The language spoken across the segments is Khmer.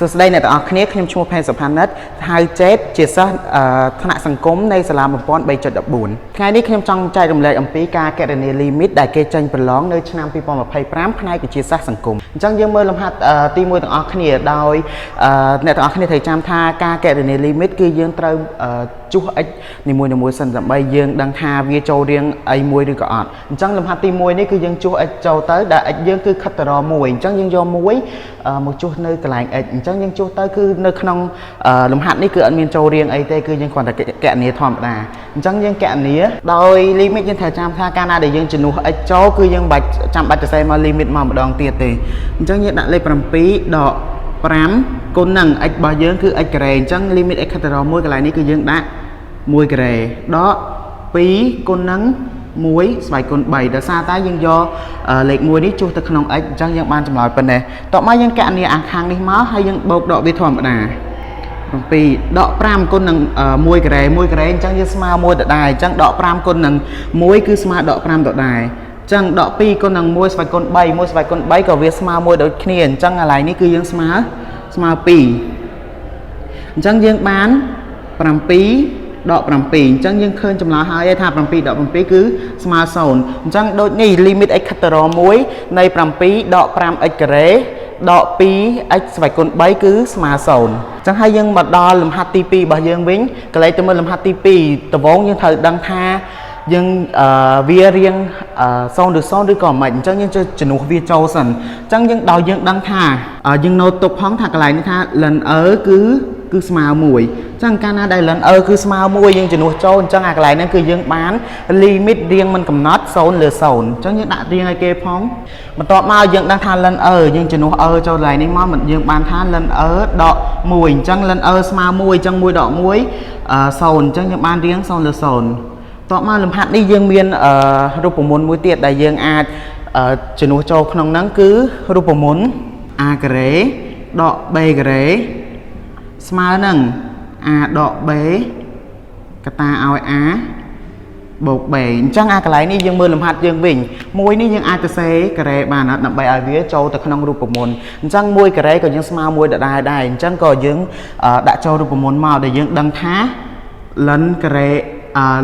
សួស្តីអ្នកទាំងអស់គ្នាខ្ញុំឈ្មោះផែនសុផានិតហៅចេតជាសិស្សថ្នាក់សង្គមនៃសាលាបំពន់ 3.14 ថ្ងៃនេះខ្ញុំចង់ចែករំលែកអំពីការគណនា limit ដែលគេចេញប្រឡងនៅឆ្នាំ 2025 ផ្នែកវិទ្យាសាស្ត្រសង្គមអញ្ចឹងយើងមើលលំហាត់ទី1ទាំងអស់គ្នាដោយអ្នកទាំងអស់គ្នាត្រូវចាំថាការគណនា limit គឺយើងត្រូវជួស x នីមួយៗសិនដើម្បីយើងដឹងថាវាចូលរៀងអីមួយឬក៏អត់អញ្ចឹងលំហាត់ទី1នេះគឺយើងជួស x ចូលទៅដែល x យើងគឺខិតទៅរក1អញ្ចឹងយើងយក1មកជួសនៅកន្លែង x អញ្ចឹងយើងជួសទៅគឺនៅក្នុងលំហាត់នេះគឺអត់មានចូលរៀងអីទេគឺយើងគ្រាន់តែគណនាធម្មតាអញ្ចឹងយើងគណនាដោយ limit យើងត្រូវចាំថាកាលណាដែលយើងជំនួស x ចូលគឺយើងចាំបាច់ទៅសេមក limit មកម្ដងទៀតទេអញ្ចឹងយើងដាក់លេខ7ដក5គុណនឹង x របស់យើងគឺ x ការ៉េអញ្ចឹង limit x ខិតទៅរក1កន្លែងនេះគឺយើងដាក់1ការ៉េដក2គុណនឹង1ស្វ័យគុណ3ដោយសារតែយើងយកលេខ1នេះជួសទៅក្នុង x អញ្ចឹងយើងបានចម្លើយប៉ុណ្ណេះតោះមកយើងគណនាអាខាងនេះមកហើយយើងបូកដកវាធម្មតា7ដក5គុណនឹង1ការ៉េអញ្ចឹងយើងស្មើ1ដដែលអញ្ចឹងដក5គុណនឹង1គឺស្មើដក5ដដែលអញ្ចឹងដក2គុណនឹង1ស្វ័យគុណ3 1ស្វ័យគុណ3ក៏វាស្មើ1ដូចគ្នាអញ្ចឹងកន្លែងនេះគឺយើងស្មើ2អញ្ចឹងយើងបាន7ដក7អញ្ចឹងយើងឃើញចម្លើយហើយថា7ដក7គឺស្មើ0អញ្ចឹងដូចនេះ limit x ខិតទៅរក1នៃ7ដក 5x ការ៉េដក 2x ស្វ័យគុណ3គឺស្មើ0អញ្ចឹងហើយយើងមកដល់លំហាត់ទី2របស់យើងវិញកន្លែងទៅមើលលំហាត់ទី2ដំបូងយើងត្រូវដឹងថាយើងវារៀង0ឬ0ឬក៏មិនអញ្ចឹងយើងជំនួសវាចូលសិនអញ្ចឹងយើងដោយយើងដឹងថាយើងណូតទុកផងថាកន្លែងនេះថា lnគឺស្មើ1អញ្ចឹងកាលណាដែល ln គឺស្មើ1យើងជំនួសចូលអញ្ចឹងអាកន្លែងហ្នឹងគឺយើងបាន limit រៀងមិនកំណត់0លើ0អញ្ចឹងយើងដាក់រៀងឲ្យគេផងបន្ទាប់មកយើងដឹងថា ln យើងជំនួសចូលកន្លែងនេះមកយើងបានថា ln ដក1អញ្ចឹង ln ស្មើ1អញ្ចឹង1ដក1 0អញ្ចឹងយើងបានរៀង0លើ0តបមកលំហាត់នេះយើងមានរូបមន្តមួយទៀតដែលយើងអាចជំនួសចូលក្នុងហ្នឹងគឺរូបមន្ត a ការ៉េដក b ការ៉េស្មើនឹង a ដក b កតាឲ្យ a បូក b អញ្ចឹងអាកន្លែងនេះយើងមើលលំហាត់យើងវិញមួយនេះយើងអាចទៅសេការ៉េបានអត់ដើម្បីឲ្យវាចូលទៅក្នុងរូបមន្តអញ្ចឹង1ការ៉េក៏យើងស្មើ1ដដែលដែរអញ្ចឹងក៏យើងដាក់ចូលរូបមន្តមកដែលយើងដឹងថា ln ការ៉េ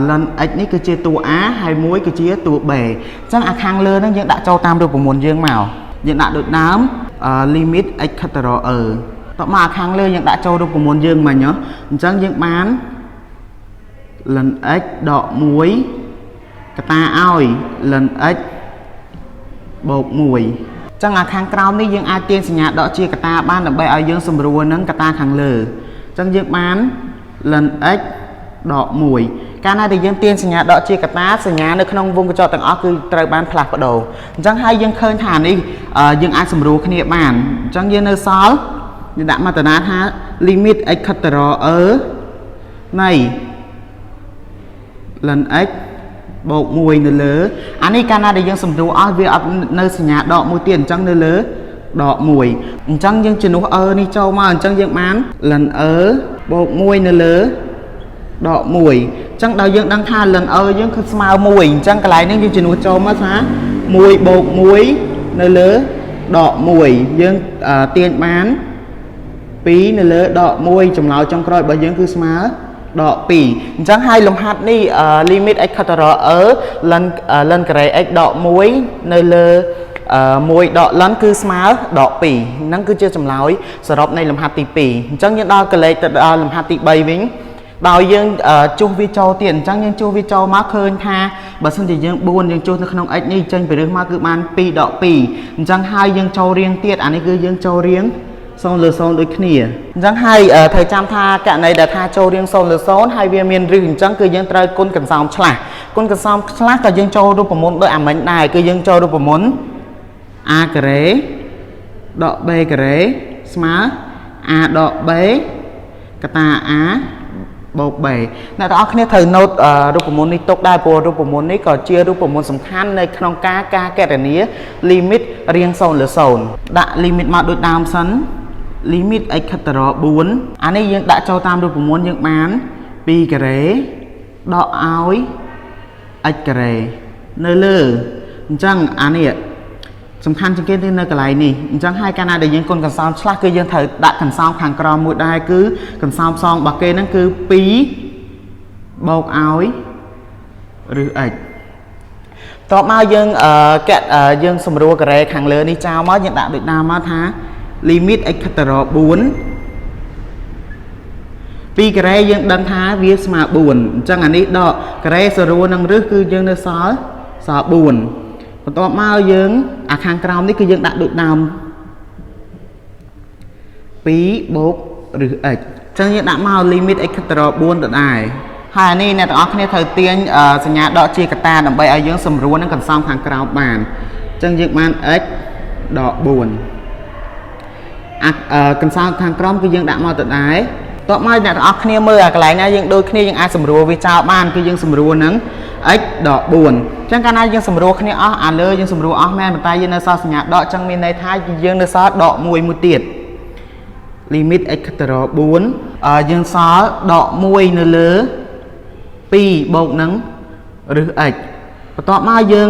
ln x នេះគឺជាតួ a ហើយ1គឺជាតួ b អញ្ចឹងអាខាងលើហ្នឹងយើងដាក់ចូលតាមរូបមន្តយើងមកយើងដាក់ដូចដើម limit x ខិតទៅរកតបមកអាខាងលើយើងដាក់ចូលរូបមន្តយើងមិញអញ្ចឹងយើងបាន ln x ដក1កតាឲ្យ ln x បូក1អញ្ចឹងអាខាងក្រោមនេះយើងអាចទាញសញ្ញាដកជាកតាបានដើម្បីឲ្យយើងសម្រួលនឹងកតាខាងលើអញ្ចឹងយើងបាន ln x ដក1កាលណាដែលយើងទាញសញ្ញាដកជាកតាសញ្ញានៅក្នុងវងកញ្ចក់ទាំងអស់គឺត្រូវបានផ្លាស់ប្ដូរអញ្ចឹងហើយយើងឃើញថានេះយើងអាចសម្រួលគ្នាបានអញ្ចឹងយើងនៅសល់យើងដាក់មកតាណាថា limit x ខិតទៅរកនៃ ln x បូក1នៅលើអានេះកាលណាដែលយើងសម្រួលអស់វាអត់នៅសញ្ញាដកមួយទៀតអញ្ចឹងនៅលើដក1អញ្ចឹងយើងជំនួសនេះចូលមកអញ្ចឹងយើងបាន ln បូក1នៅលើដក1អញ្ចឹងដល់យើងដឹងថា ln យើងគឺស្មើ1អញ្ចឹងកន្លែងនេះយើងជំនួសចូលមកថា1បូក1នៅលើដក1យើងទាញបាន2នៅលើដក1ចម្លើយចុងក្រោយរបស់យើងគឺស្មើដក2អញ្ចឹងហើយលំហាត់នេះ limit x ខិតទៅរកln ការ៉េ x ដក1នៅលើ1ដក ln គឺស្មើដក2ហ្នឹងគឺជាចម្លើយសរុបនៃលំហាត់ទី2អញ្ចឹងយើងដល់កលេសទៅដល់លំហាត់ទី3វិញដោយយើងជួសវាចូលទៀតអញ្ចឹងយើងជួសវាចូលមកឃើញថាបើសិនជាយើង4យើងជួសនៅក្នុង x នេះចេញពីរឹសមកគឺបាន2ដក2អញ្ចឹងហើយយើងចូលរៀងទៀតអានេះគឺយើងចូលរៀង0លើ0ដូចគ្នាអញ្ចឹងហើយត្រូវចាំថាករណីដែលថាចូលរៀង0លើ0ហើយវាមានរឹសអញ្ចឹងគឺយើងត្រូវគុណកន្សោមឆ្លាស់គុណកន្សោមឆ្លាស់ក៏យើងចូលរូបមន្តដូចអាមិញដែរគឺយើងចូលរូបមន្ត a ការ៉េដក b ការ៉េស្មើ a ដក b កតា a បូក b អ្នកទាំងអស់គ្នាត្រូវណូតរូបមន្តនេះទុកដែរព្រោះរូបមន្តនេះក៏ជារូបមន្តសំខាន់នៅក្នុងការគណនា limit រៀង0លើ0ដាក់ limit មកដូចដើមសិន limit x ខិតទៅរក4អានេះយើងដាក់ចូលតាមរូបមន្តយើងបាន2ការ៉េដកឲ្យ x ការ៉េនៅលើអញ្ចឹងអានេះ សំខាន់ជាងគេគឺនៅកន្លែងនេះអញ្ចឹងហើយកាលណាដែលយើងគុណកន្សោមឆ្លាស់គឺយើងត្រូវដាក់កន្សោមខាងក្រោមមួយដែរគឺកន្សោមផ្សងរបស់គេហ្នឹងគឺ2បូកឲ្យឬ x តបមកយើងយើងសម្រួលការ៉េខាងលើនេះចោលមកយើងដាក់ដូចណាមកថា limit x ខិតទៅរក4ពីការ៉េយើងដឹងថាវាស្មើ4អញ្ចឹងអានេះដកការ៉េសរុបនឹងរឹសគឺយើងនៅសល់4បន្ទាប់មកយើងអាខាងក្រោមនេះគឺយើងដាក់ដូចដើម2បូកឬ x អញ្ចឹងយើងដាក់មក limit x ខិតទៅរក4ទៅដែរហើយអានេះអ្នកទាំងអស់គ្នាត្រូវទាញសញ្ញាដកជាកតាដើម្បីឲ្យយើងសម្រួលនឹងកន្សោមខាងក្រោមបានអញ្ចឹងយើងបាន x ដក4កន្សោមខាងក្រោមគឺយើងដាក់មកទៅដែរតោះមកអ្នកទាំងអស់គ្នាមើលអាកន្លែងណាយើងដូចគ្នាយើងអាចសម្រួលវាចោលបានគឺយើងសម្រួលនឹង x ដក4អញ្ចឹងកាលណាយើងសម្រួលគ្នាអស់អាលើយើងសម្រួលអស់មែនប៉ុន្តែយើងនៅសល់សញ្ញាដកអញ្ចឹងមានន័យថាយើងនៅសល់ដក1មួយទៀត limit x ទៅរក4យើងសល់ដក1នៅលើ2បូកនឹងឬ x បន្ទាប់មកយើង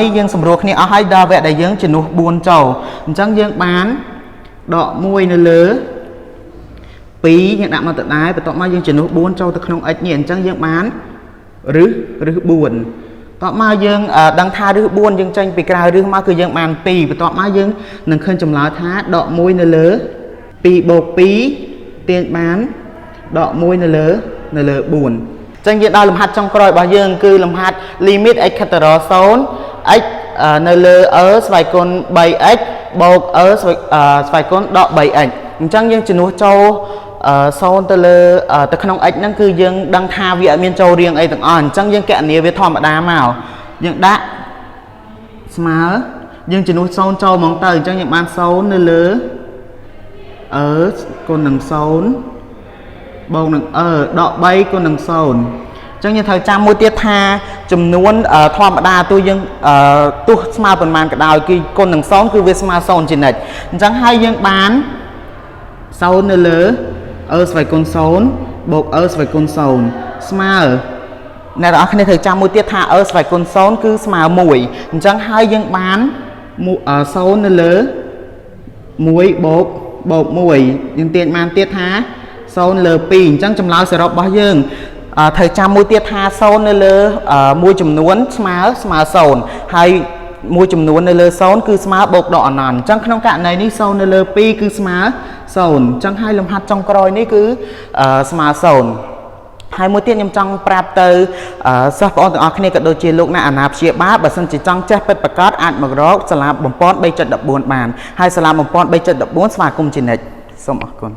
នេះយើងសម្រួលគ្នាអស់ហើយដល់វគ្គដែលយើងជំនួស4ចូលអញ្ចឹងយើងបានដក1នៅលើ2យើងដាក់មកទៅដែរបន្ទាប់មកយើងជំនួស4ចូលទៅក្នុង x នេះអញ្ចឹងយើងបានឬ4បន្ទាប់មកយើងដឹងថាឬ4យើងចេញពីក្រៅឬមកគឺយើងបាន2បន្ទាប់មកយើងនឹងឃើញចម្លើយថាដក1នៅលើ2បូក2ទាញបានដក1នៅលើ4ចឹងយើងដល់លំហាត់ចុងក្រោយរបស់យើងគឺលំហាត់ limit x ខិតទៅរក0 x នៅលើ ស្វ័យគុណ 3x បូកស្វ័យគុណដក 3x អញ្ចឹងយើងជំនួសចូល0ទៅលើទៅក្នុង x ហ្នឹងគឺយើងដឹងថាវាអត់មានចូលរៀងអីទាំងអស់អញ្ចឹងយើងកណនាវាធម្មតាមកយើងដាក់ស្មើយើងជំនួស0ចូលហ្មងទៅអញ្ចឹងយើងបាន0នៅលើគុណនឹង0បូកនឹងដក3គុណនឹង0អញ្ចឹងយើងត្រូវចាំមួយទៀតថាចំនួនធម្មតាទោះយើងទោះស្មើប៉ុន្មានក៏ដោយគឺគុណនឹង0គឺវាស្មើ0ជានិច្ចអញ្ចឹងហើយយើងបាន0នៅលើស្វ័យគុណ0បូកស្វ័យគុណ0ស្មើអ្នកនរគ្នាត្រូវចាំមួយទៀតថាស្វ័យគុណ0គឺស្មើ1អញ្ចឹងហើយយើងបាន0នៅលើ1បូក1យើងទាញបានទៀតថា0លើ2អញ្ចឹងចម្លើយសរុបរបស់យើងត្រូវចាំមួយទៀតថា0នៅលើមួយចំនួនស្មើ0ហើយមួយចំនួននៅលើ0គឺស្មើបូកដកអនន្តអញ្ចឹងក្នុងករណីនេះ0នៅលើ2គឺស្មើ0អញ្ចឹងហើយលំហាត់ចុងក្រោយនេះគឺស្មើ0ហើយមួយទៀតខ្ញុំចង់ប្រាប់ទៅសិស្សបងប្អូនទាំងអស់គ្នាក៏ដូចជាលោកអ្នកអាណាព្យាបាលបើសិនជាចង់ចេះពិតប្រាកដអាចមករកសាលាបំពន់ 3.14 បានហើយសាលាបំពន់ 3.14 ស្វាគមន៍ជានិច្ចសូមអរគុណ